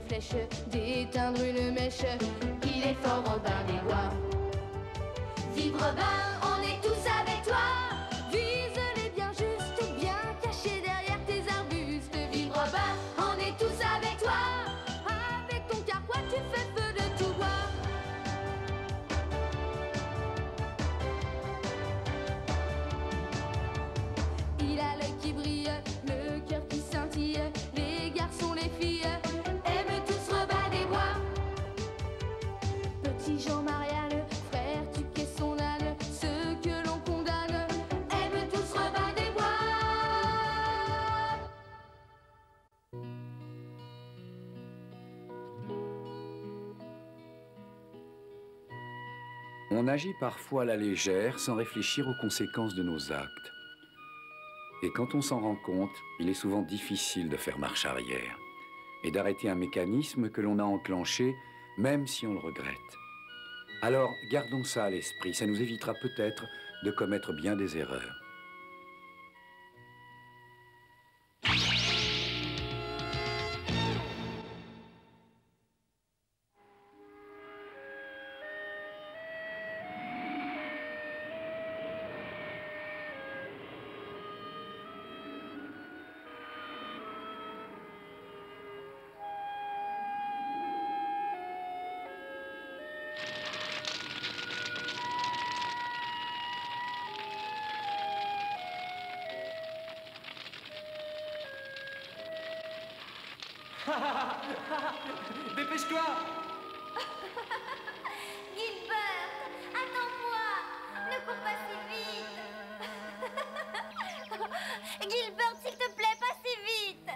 flèche, d'éteindre une mèche. Il est fort Robin des Bois. Vive Robin, on est tous avec toi. Vise-les bien juste, bien cachés derrière tes arbustes. Vive Robin, on est tous avec toi. Avec ton carquois, tu fais feu de tout bois. Il a l'œil qui brille, le cœur qui scintille. Les garçons, les filles aiment tous Robin des Bois. Petit Jean-Marianne, frère, tu qu'es son âne. Ceux que l'on condamne aiment tous Robin des Bois. On agit parfois à la légère sans réfléchir aux conséquences de nos actes. Et quand on s'en rend compte, il est souvent difficile de faire marche arrière et d'arrêter un mécanisme que l'on a enclenché, même si on le regrette. Alors, gardons ça à l'esprit, ça nous évitera peut-être de commettre bien des erreurs. Dépêche-toi! Gilbert, attends-moi! Ne cours pas si vite! Gilbert, s'il te plaît, pas si vite!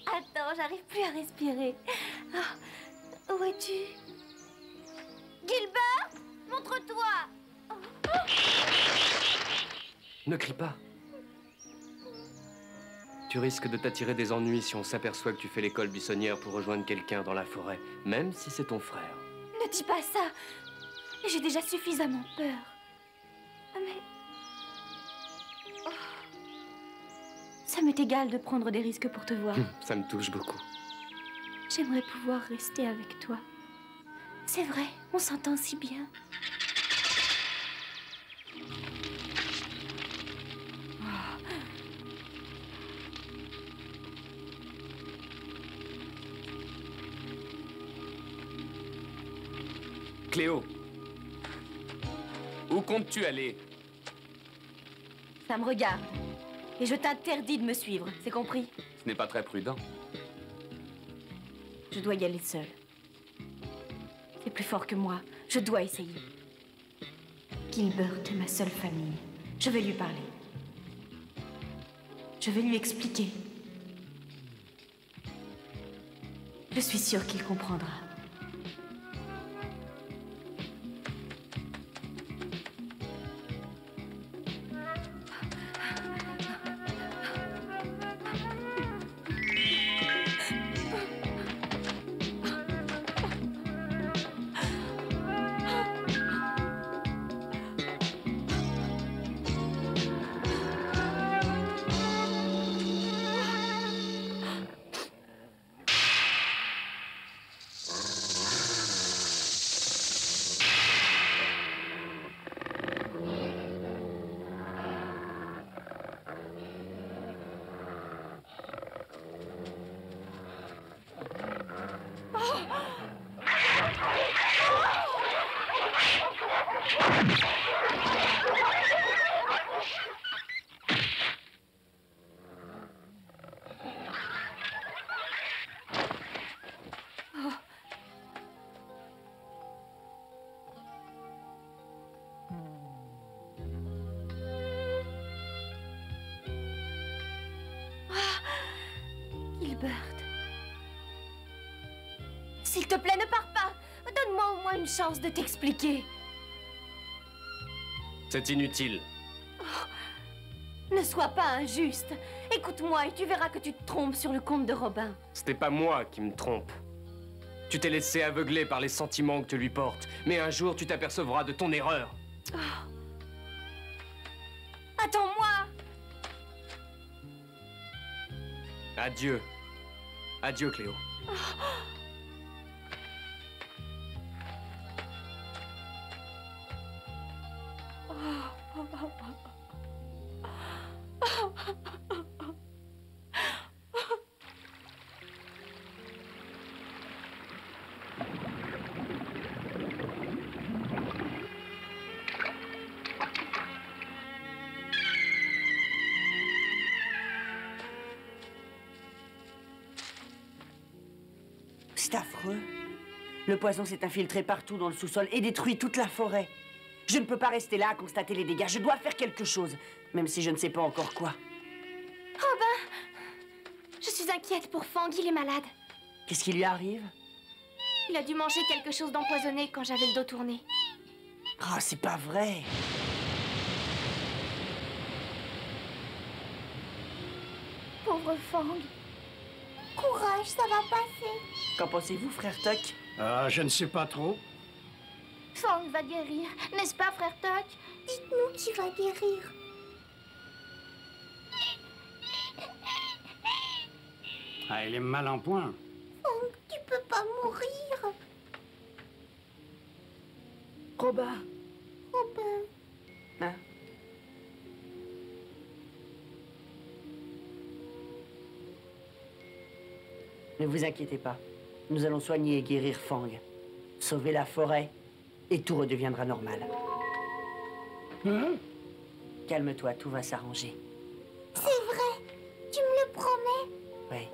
Attends, j'arrive plus à respirer. Oh, où es-tu? Gilbert, montre-toi! Ne crie pas. Tu risques de t'attirer des ennuis si on s'aperçoit que tu fais l'école buissonnière pour rejoindre quelqu'un dans la forêt, même si c'est ton frère. Ne dis pas ça. J'ai déjà suffisamment peur. Mais... Oh. Ça m'est égal de prendre des risques pour te voir. Ça me touche beaucoup. J'aimerais pouvoir rester avec toi. C'est vrai, on s'entend si bien. Cléo, où comptes-tu aller? Ça me regarde. Et je t'interdis de me suivre, c'est compris? Ce n'est pas très prudent. Je dois y aller seule. C'est plus fort que moi. Je dois essayer. Gilbert est ma seule famille. Je vais lui parler. Je vais lui expliquer. Je suis sûre qu'il comprendra. Gilbert. S'il te plaît, ne pars pas. Donne-moi au moins une chance de t'expliquer. C'est inutile. Oh, ne sois pas injuste. Écoute-moi et tu verras que tu te trompes sur le compte de Robin. Ce n'est pas moi qui me trompe. Tu t'es laissé aveugler par les sentiments que tu lui portes. Mais un jour, tu t'apercevras de ton erreur. Oh. Attends-moi! Adieu. Adieu, Cléo. Oh. C'est affreux. Le poison s'est infiltré partout dans le sous-sol et détruit toute la forêt. Je ne peux pas rester là à constater les dégâts. Je dois faire quelque chose, même si je ne sais pas encore quoi. Robin! Je suis inquiète pour Fang, il est malade. Qu'est-ce qui lui arrive? Il a dû manger quelque chose d'empoisonné quand j'avais le dos tourné. Oh, c'est pas vrai. Pauvre Fang. Courage, ça va passer. Qu'en pensez-vous, frère Tuck? Ah, je ne sais pas trop. Fang va guérir, n'est-ce pas, frère Tuck? Dites-nous qui va guérir. Ah, il est mal en point. Fang, tu peux pas mourir. Robin. Robin. Hein? Ne vous inquiétez pas. Nous allons soigner et guérir Fang. Sauver la forêt et tout redeviendra normal. Hein? Calme-toi, tout va s'arranger. C'est vrai. Tu me le promets? Oui.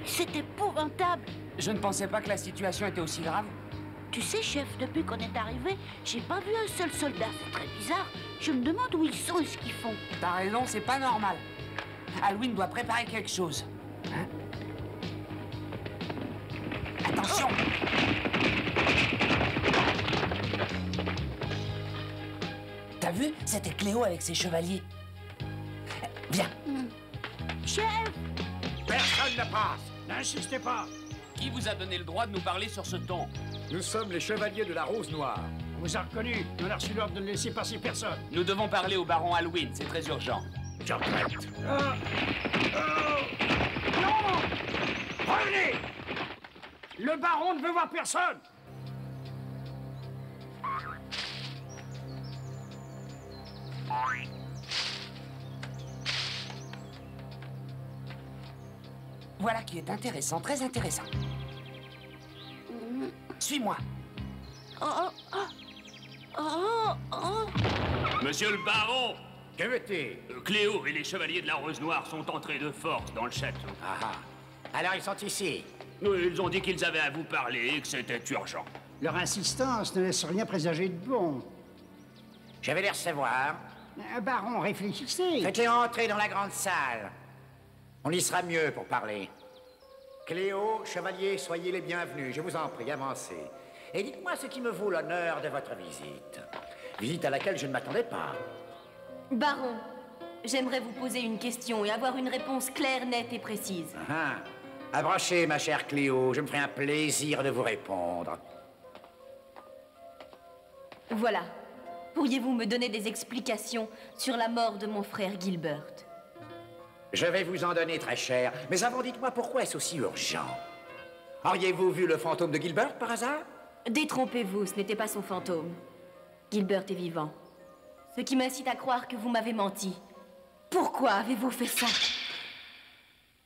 C'est épouvantable. Je ne pensais pas que la situation était aussi grave. Tu sais, chef, depuis qu'on est arrivé, j'ai pas vu un seul soldat. C'est très bizarre. Je me demande où ils sont et ce qu'ils font. T'as raison, c'est pas normal. Alwyn doit préparer quelque chose. Hein? Attention! T'as vu? C'était Cléo avec ses chevaliers. Viens. Chef! Personne ne passe. N'insistez pas. Qui vous a donné le droit de nous parler sur ce ton? Nous sommes les chevaliers de la Rose Noire. On vous a reconnu. On a reçu l'ordre de ne laisser passer personne. Nous devons parler au baron Alwyn, c'est très urgent. J'arrête. Non! Revenez! Le baron ne veut voir personne. Voilà qui est intéressant, très intéressant. Suis-moi. Oh, oh, oh, oh. Monsieur le baron, Que veux-tu? Cléo et les chevaliers de la Rose Noire sont entrés de force dans le château. Ah ah. Alors ils sont ici. Ils ont dit qu'ils avaient à vous parler et que c'était urgent. Leur insistance ne laisse rien présager de bon. Je vais les recevoir. Baron, réfléchissez. Faites-les entrer dans la grande salle. On y sera mieux pour parler. Cléo, chevalier, soyez les bienvenus. Je vous en prie, avancez. Et dites-moi ce qui me vaut l'honneur de votre visite. Visite à laquelle je ne m'attendais pas. Baron, j'aimerais vous poser une question et avoir une réponse claire, nette et précise. Ah, approchez, ma chère Cléo. Je me ferai un plaisir de vous répondre. Voilà. Pourriez-vous me donner des explications sur la mort de mon frère Gilbert? Je vais vous en donner, très cher. Mais avant, dites-moi pourquoi est-ce aussi urgent? Auriez-vous vu le fantôme de Gilbert, par hasard? Détrompez-vous, ce n'était pas son fantôme. Gilbert est vivant. Ce qui m'incite à croire que vous m'avez menti. Pourquoi avez-vous fait ça?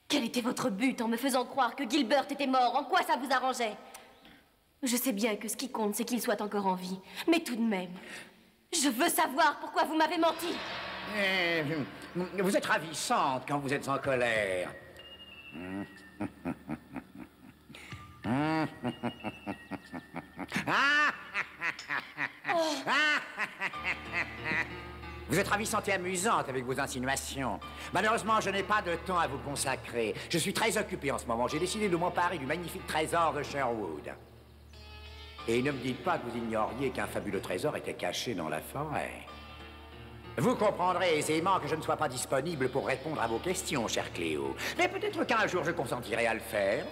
Quel était votre but en me faisant croire que Gilbert était mort? En quoi ça vous arrangeait? Je sais bien que ce qui compte, c'est qu'il soit encore en vie. Mais tout de même, je veux savoir pourquoi vous m'avez menti. Vous êtes ravissante quand vous êtes en colère. Vous êtes ravissante et amusante avec vos insinuations. Malheureusement, je n'ai pas de temps à vous consacrer. Je suis très occupé en ce moment. J'ai décidé de m'emparer du magnifique trésor de Sherwood. Et ne me dites pas que vous ignoriez qu'un fabuleux trésor était caché dans la forêt. Vous comprendrez aisément que je ne sois pas disponible pour répondre à vos questions, chère Cléo. Mais peut-être qu'un jour je consentirai à le faire.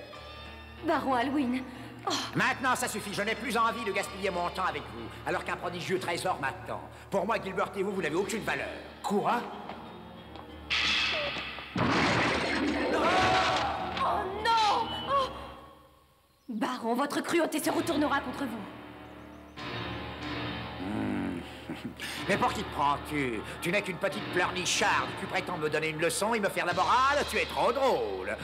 Baron Alwyn. Oh. Maintenant, ça suffit. Je n'ai plus envie de gaspiller mon temps avec vous, alors qu'un prodigieux trésor m'attend. Pour moi, Gilbert et vous n'avez aucune valeur. Quoi? Oh non! Oh. Baron, votre cruauté se retournera contre vous. Mais pour qui te prends-tu? Tu n'es qu'une petite pleurnicharde. Tu prétends me donner une leçon et me faire la morale? Tu es trop drôle.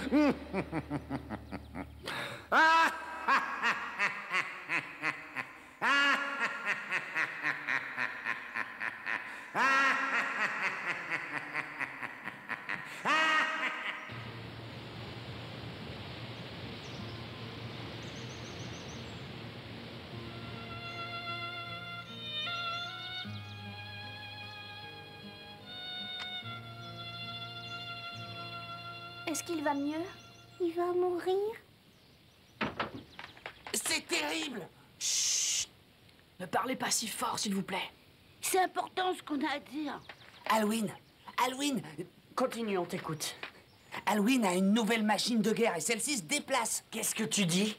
Est-ce qu'il va mieux? Il va mourir? C'est terrible! Chut! Ne parlez pas si fort, s'il vous plaît. C'est important ce qu'on a à dire. Alwyn, continue, on t'écoute. Alwyn a une nouvelle machine de guerre et celle-ci se déplace. Qu'est-ce que tu dis?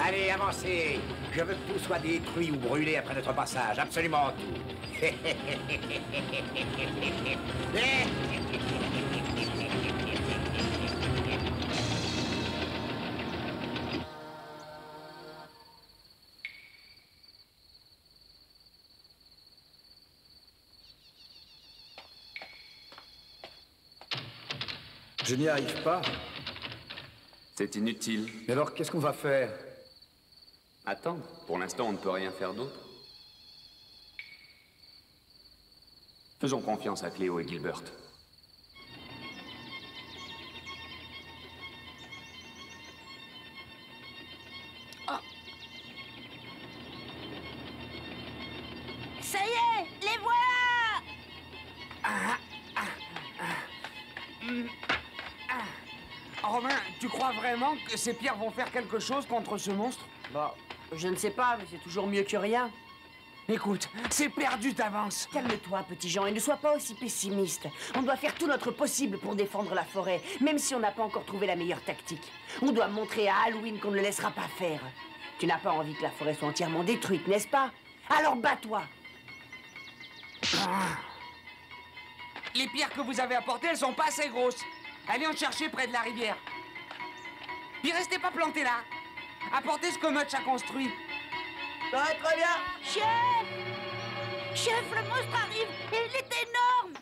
Allez, avancez. Je veux que tout soit détruit ou brûlé après notre passage. Absolument tout. Je n'y arrive pas. C'est inutile. Mais alors, qu'est-ce qu'on va faire? Attends, pour l'instant, on ne peut rien faire d'autre. Faisons confiance à Cléo et Gilbert. Oh. Ça y est, les voilà! Romain, tu crois vraiment que ces pierres vont faire quelque chose contre ce monstre? Bah, je ne sais pas, mais c'est toujours mieux que rien. Écoute, c'est perdu d'avance. Calme-toi, petit Jean, et ne sois pas aussi pessimiste. On doit faire tout notre possible pour défendre la forêt, même si on n'a pas encore trouvé la meilleure tactique. On doit montrer à Alwyn qu'on ne le laissera pas faire. Tu n'as pas envie que la forêt soit entièrement détruite, n'est-ce pas? Alors bats-toi. Les pierres que vous avez apportées, elles sont pas assez grosses. Allez en chercher près de la rivière. Puis restez pas plantés là. Apportez ce que Mutch a construit. Ça va très bien. Chef! Chef, le monstre arrive et il est énorme.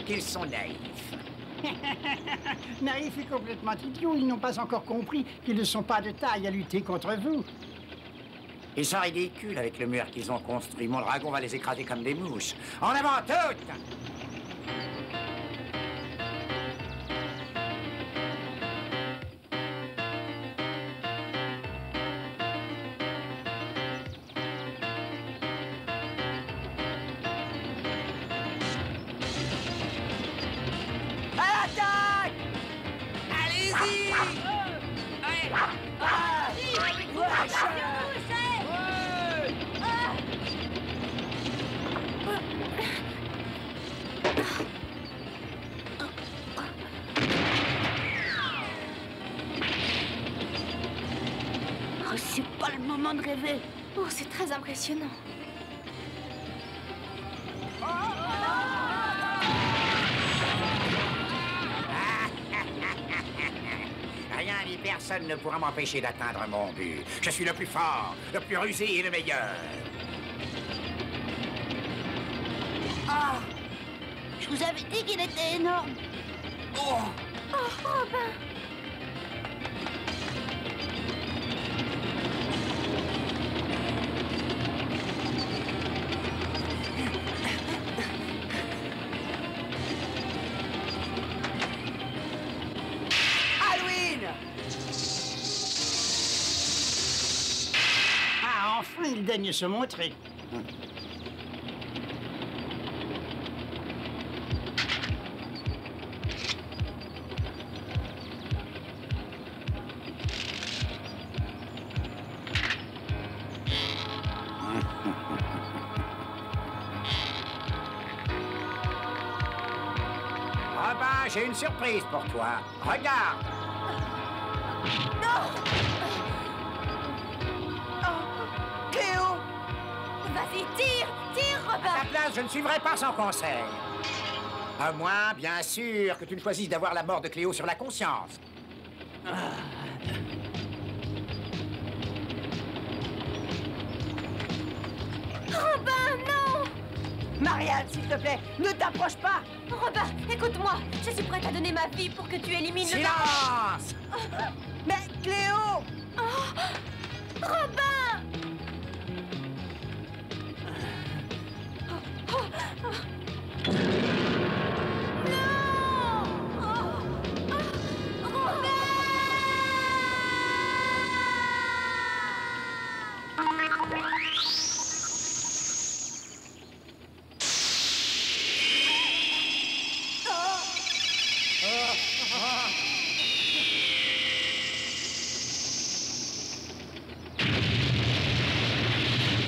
Qu'ils sont naïfs. Naïfs et complètement idiots, ils n'ont pas encore compris qu'ils ne sont pas de taille à lutter contre vous. Ils sont ridicules avec le mur qu'ils ont construit. Mon dragon va les écraser comme des mouches. En avant, toutes! À l'attaque! Allez-y! Allez! Oh, c'est pas le moment de rêver. Oh, c'est très impressionnant. Rien ni personne ne pourra m'empêcher d'atteindre mon but. Je suis le plus fort, le plus rusé et le meilleur. Ah! Je vous avais dit qu'il était énorme. Oh, Robin! Ah, enfin, il daigne se montrer. Robin, j'ai une surprise pour toi. Regarde. Cléo! Vas-y, tire! Tire, Robin! À ta place, je ne suivrai pas son conseil. À moins, bien sûr, que tu ne choisisses d'avoir la mort de Cléo sur la conscience. Robin, non! Marianne, s'il te plaît, ne t'approche pas! Robin, écoute-moi! Je suis prête à donner ma vie pour que tu élimines le... Silence! Mais Cléo! Robin!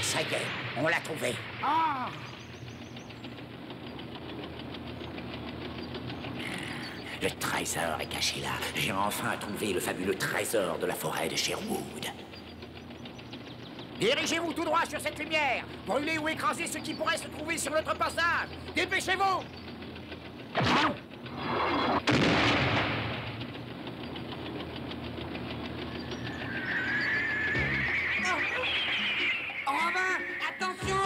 Ça y est, on l'a trouvé. Ah! Le trésor est caché là. J'ai enfin trouvé le fabuleux trésor de la forêt de Sherwood. Dirigez-vous tout droit sur cette lumière. Brûlez ou écrasez ce qui pourrait se trouver sur notre passage. Dépêchez-vous! Robin, attention!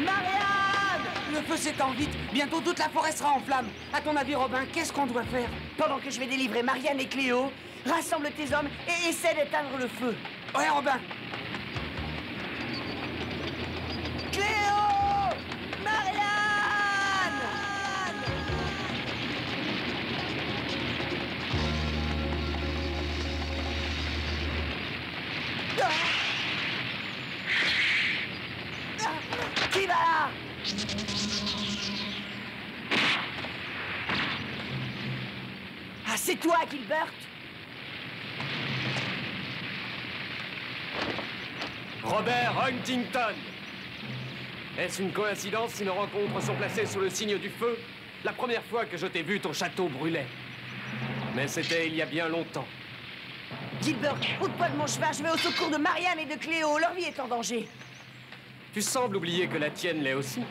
Marianne! Le feu s'étend vite. Bientôt toute la forêt sera en flammes. À ton avis, Robin, qu'est-ce qu'on doit faire? Pendant que je vais délivrer Marianne et Cléo, rassemble tes hommes et essaie d'éteindre le feu. Ouais, Robin. Cléo! Marianne! Qui va là? Ah, c'est toi, Gilbert? Robert Huntington! Est-ce une coïncidence si nos rencontres sont placées sous le signe du feu? La première fois que je t'ai vu, ton château brûlait. Mais c'était il y a bien longtemps. Gilbert, ôte-toi de mon cheval, je vais au secours de Marianne et de Cléo, leur vie est en danger. Tu sembles oublier que la tienne l'est aussi.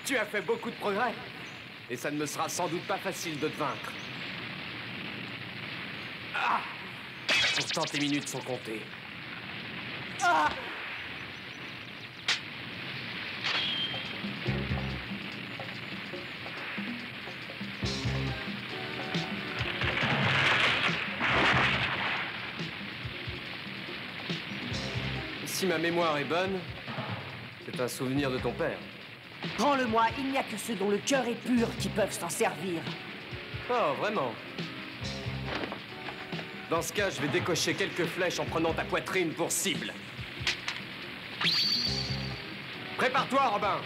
Tu as fait beaucoup de progrès. Et ça ne me sera sans doute pas facile de te vaincre. Pourtant, tes minutes sont comptées. Ah! Si ma mémoire est bonne, c'est un souvenir de ton père. Rends-le-moi, il n'y a que ceux dont le cœur est pur qui peuvent s'en servir. Oh, vraiment? Dans ce cas, je vais décocher quelques flèches en prenant ta poitrine pour cible. Prépare-toi, Robin!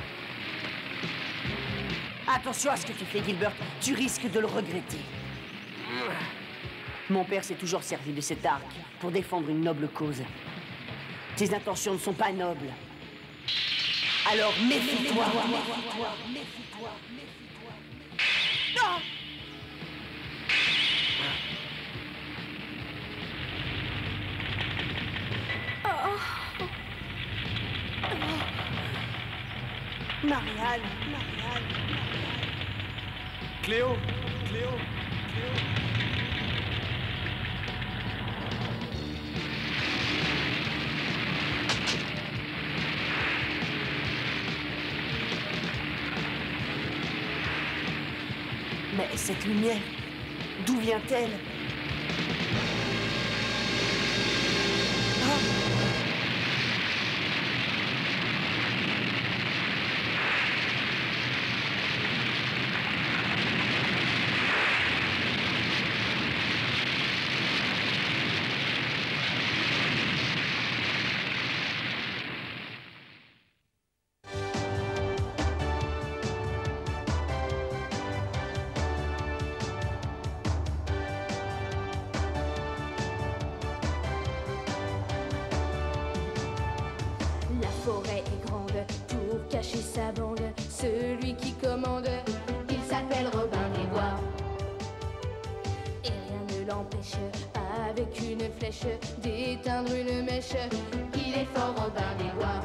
Attention à ce que tu fais, Gilbert. Tu risques de le regretter. Mon père s'est toujours servi de cet arc pour défendre une noble cause. Tes intentions ne sont pas nobles. Alors méfie-toi. Méfie-toi. Non! Marianne. Cléo! Mais cette lumière, d'où vient-elle? La forêt est grande pour cacher sa bande. Celui qui commande, il s'appelle Robin des Bois. Et rien ne l'empêche, avec une flèche, d'éteindre une mèche. Il est fort Robin des Bois.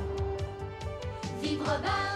Vive Robin!